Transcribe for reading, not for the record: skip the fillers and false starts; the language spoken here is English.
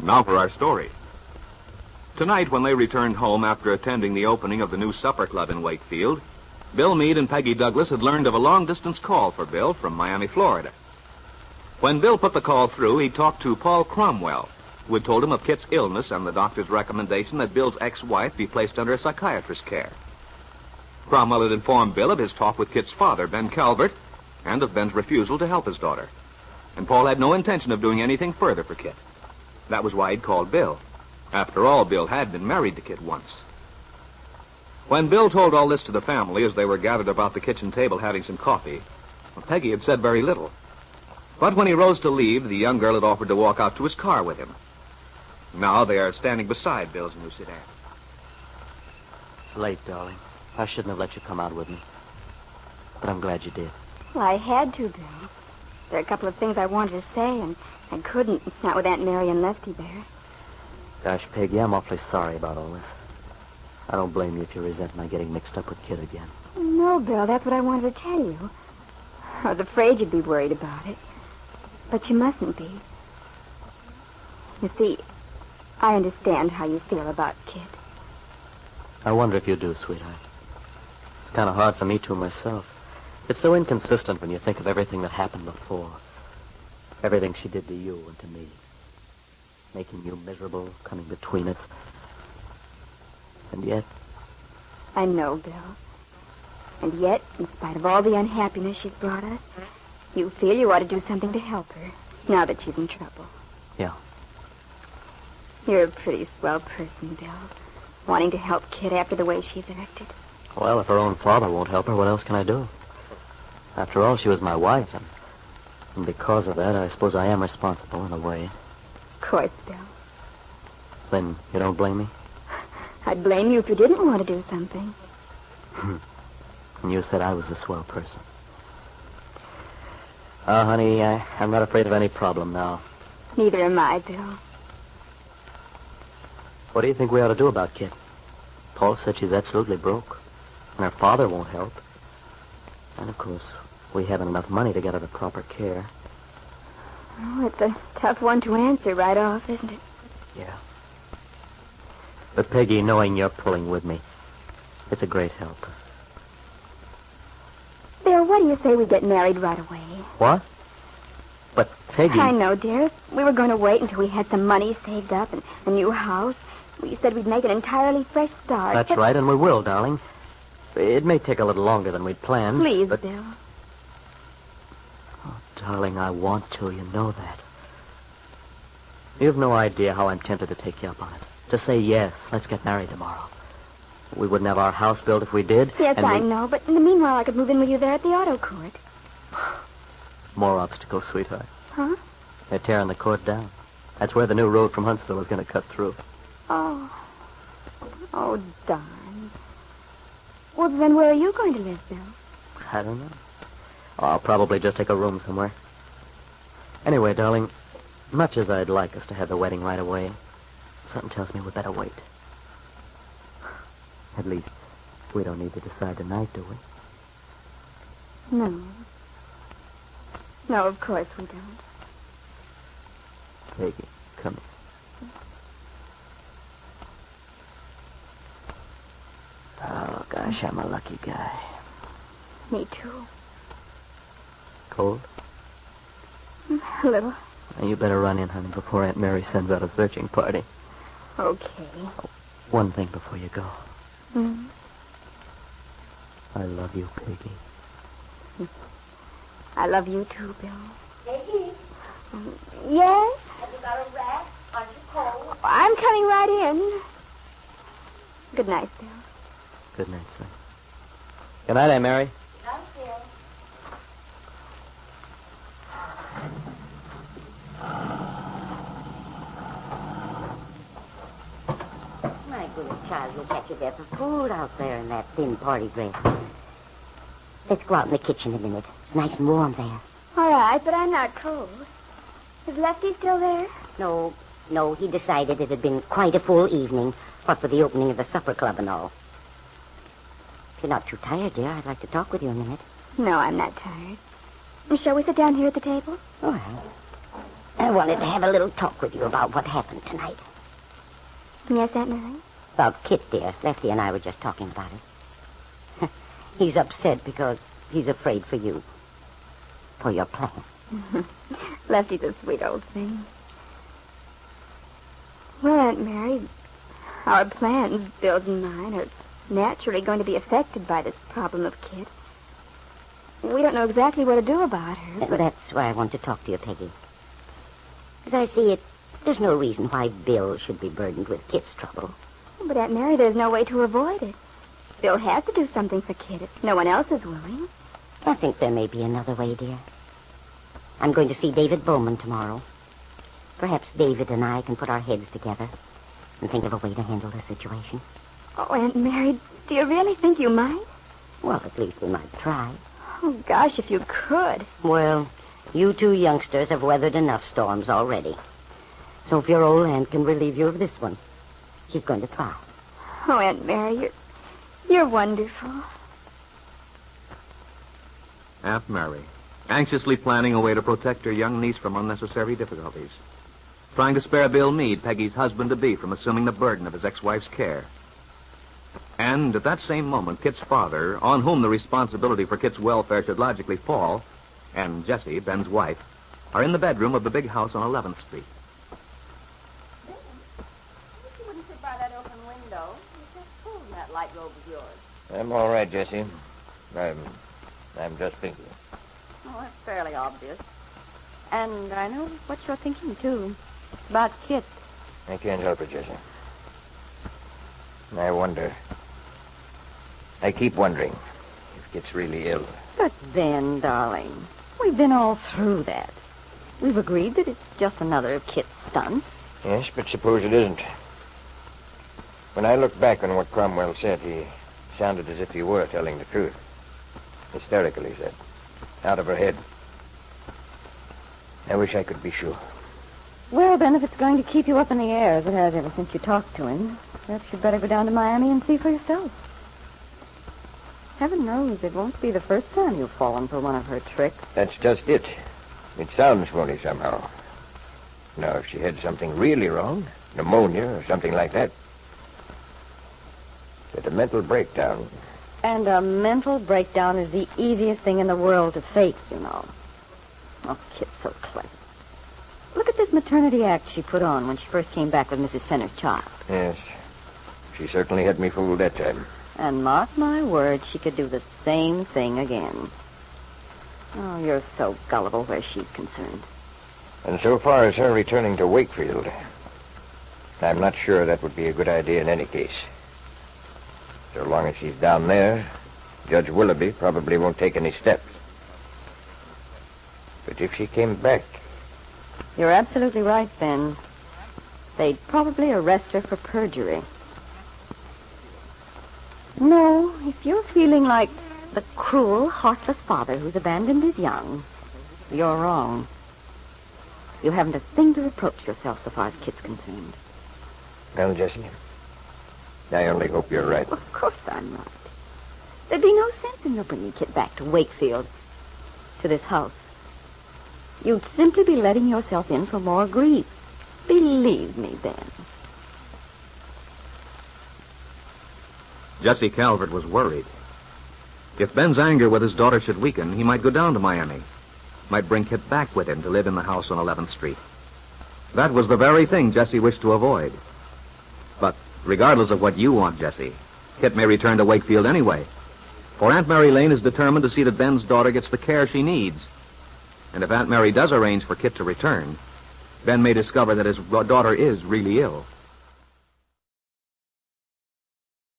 Now for our story. Tonight, when they returned home after attending the opening of the new supper club in Wakefield, Bill Meade and Peggy Douglas had learned of a long-distance call for Bill from Miami, Florida. When Bill put the call through, he talked to Paul Cromwell, who had told him of Kit's illness and the doctor's recommendation that Bill's ex-wife be placed under a psychiatrist's care. Cromwell had informed Bill of his talk with Kit's father, Ben Calvert, and of Ben's refusal to help his daughter. And Paul had no intention of doing anything further for Kit. That was why he'd called Bill. After all, Bill had been married to Kit once. When Bill told all this to the family as they were gathered about the kitchen table having some coffee, Peggy had said very little. But when he rose to leave, the young girl had offered to walk out to his car with him. Now they are standing beside Bill's new sedan. It's late, darling. I shouldn't have let you come out with me. But I'm glad you did. Well, I had to, Bill. There are a couple of things I wanted to say, and I couldn't, not with Aunt Mary and Lefty there. Gosh, Peggy, I'm awfully sorry about all this. I don't blame you if you resent my getting mixed up with Kit again. No, Bill, that's what I wanted to tell you. I was afraid you'd be worried about it. But you mustn't be. You see, I understand how you feel about Kit. I wonder if you do, sweetheart. It's kind of hard for me to myself. It's so inconsistent when you think of everything that happened before. Everything she did to you and to me. Making you miserable, coming between us. And yet... I know, Bill. And yet, in spite of all the unhappiness she's brought us, you feel you ought to do something to help her, now that she's in trouble. Yeah. You're a pretty swell person, Bill, wanting to help Kit after the way she's acted. Well, if her own father won't help her, what else can I do? After all, she was my wife, and because of that, I suppose I am responsible in a way. Of course, Bill. Then you don't blame me? I'd blame you if you didn't want to do something. And you said I was a swell person. Oh, honey, I'm not afraid of any problem now. Neither am I, Bill. What do you think we ought to do about Kit? Paul said she's absolutely broke, and her father won't help. And, of course, we haven't enough money to get her the proper care. Oh, it's a tough one to answer right off, isn't it? Yeah. But, Peggy, knowing you're pulling with me, it's a great help. Bill, what do you say we get married right away? What? But, Peggy... I know, dearest. We were going to wait until we had some money saved up and a new house. We said we'd make an entirely fresh start. That's right, and we will, darling. It may take a little longer than we'd planned. Please, but... Bill. Oh, darling, I want to. You know that. You've no idea how I'm tempted to take you up on it. To say yes, let's get married tomorrow. We wouldn't have our house built if we did. Yes, I know, but in the meanwhile, I could move in with you there at the auto court. More obstacles, sweetheart. Huh? They're tearing the court down. That's where the new road from Huntsville is going to cut through. Oh. Oh, darn. Well, then where are you going to live, Bill? I don't know. I'll probably just take a room somewhere. Anyway, darling, much as I'd like us to have the wedding right away, something tells me we better wait. At least, we don't need to decide tonight, do we? No. No, of course we don't. Peggy, come here. Oh, gosh, I'm a lucky guy. Me too. Cold? A little. Now, you better run in, honey, before Aunt Mary sends out a searching party. Okay. Oh, one thing before you go. Mm. I love you, Peggy. I love you too, Bill. Peggy? Yes? Have you got a wrap? Aren't you cold? I'm coming right in. Good night, Bill. Good night, son. Good night, Aunt Mary. Not here. My goodness, child, you'll catch you there for food out there in that thin party dress. Let's go out in the kitchen a minute. It's nice and warm there. All right, but I'm not cold. Is Lefty still there? No, he decided it had been quite a full evening, what with the opening of the supper club and all. If you're not too tired, dear, I'd like to talk with you a minute. No, I'm not tired. Shall we sit down here at the table? All right. I wanted to have a little talk with you about what happened tonight. Yes, Aunt Mary? About Kit, dear. Lefty and I were just talking about it. He's upset because he's afraid for you. For your plans. Lefty's a sweet old thing. Well, Aunt Mary, our plans, Bill's and mine, are naturally going to be affected by this problem of Kit. We don't know exactly what to do about her. But that's why I want to talk to you, Peggy. As I see it, there's no reason why Bill should be burdened with Kit's trouble. But, Aunt Mary, there's no way to avoid it. Bill has to do something for Kit if no one else is willing. I think there may be another way, dear. I'm going to see David Bowman tomorrow. Perhaps David and I can put our heads together and think of a way to handle the situation. Oh, Aunt Mary, do you really think you might? Well, at least we might try. Oh, gosh, if you could. Well, you two youngsters have weathered enough storms already. So if your old aunt can relieve you of this one, she's going to try. Oh, Aunt Mary, you're wonderful. Aunt Mary, anxiously planning a way to protect her young niece from unnecessary difficulties. Trying to spare Bill Meade, Peggy's husband-to-be, from assuming the burden of his ex-wife's care. And at that same moment, Kit's father, on whom the responsibility for Kit's welfare should logically fall, and Jessie, Ben's wife, are in the bedroom of the big house on 11th Street. You wouldn't sit by that open window. You just pulled that light robe of yours. I'm all right, Jessie. I'm just thinking. Oh, that's fairly obvious. And I know what you're thinking, too. About Kit. I can't help it, Jessie. I wonder. I keep wondering if Kit's really ill. But then, darling, we've been all through that. We've agreed that it's just another of Kit's stunts. Yes, but suppose it isn't. When I look back on what Cromwell said, he sounded as if he were telling the truth. Hysterical, he said. Out of her head. I wish I could be sure. Well, then, if it's going to keep you up in the air, as it has ever since you talked to him, perhaps you'd better go down to Miami and see for yourself. Heaven knows it won't be the first time you've fallen for one of her tricks. That's just it. It sounds phony somehow. Now, if she had something really wrong, pneumonia or something like that, had a mental breakdown. And a mental breakdown is the easiest thing in the world to fake, you know. Oh, Kit's so clever. Look at this maternity act she put on when she first came back with Mrs. Fenner's child. Yes. She certainly had me fooled that time. And mark my word, she could do the same thing again. Oh, you're so gullible where she's concerned. And so far as her returning to Wakefield, I'm not sure that would be a good idea in any case. So long as she's down there, Judge Willoughby probably won't take any steps. But if she came back... You're absolutely right, Ben. They'd probably arrest her for perjury. No, if you're feeling like the cruel, heartless father who's abandoned his young, you're wrong. You haven't a thing to reproach yourself so far as Kit's concerned. Well, Jessie, I only hope you're right. Of course I'm right. There'd be no sense in your bringing Kit back to Wakefield, to this house. You'd simply be letting yourself in for more grief. Believe me, Ben. Jessie Calvert was worried. If Ben's anger with his daughter should weaken, he might go down to Miami. Might bring Kit back with him to live in the house on 11th Street. That was the very thing Jessie wished to avoid. But regardless of what you want, Jessie, Kit may return to Wakefield anyway. For Aunt Mary Lane is determined to see that Ben's daughter gets the care she needs. And if Aunt Mary does arrange for Kit to return, Ben may discover that his daughter is really ill.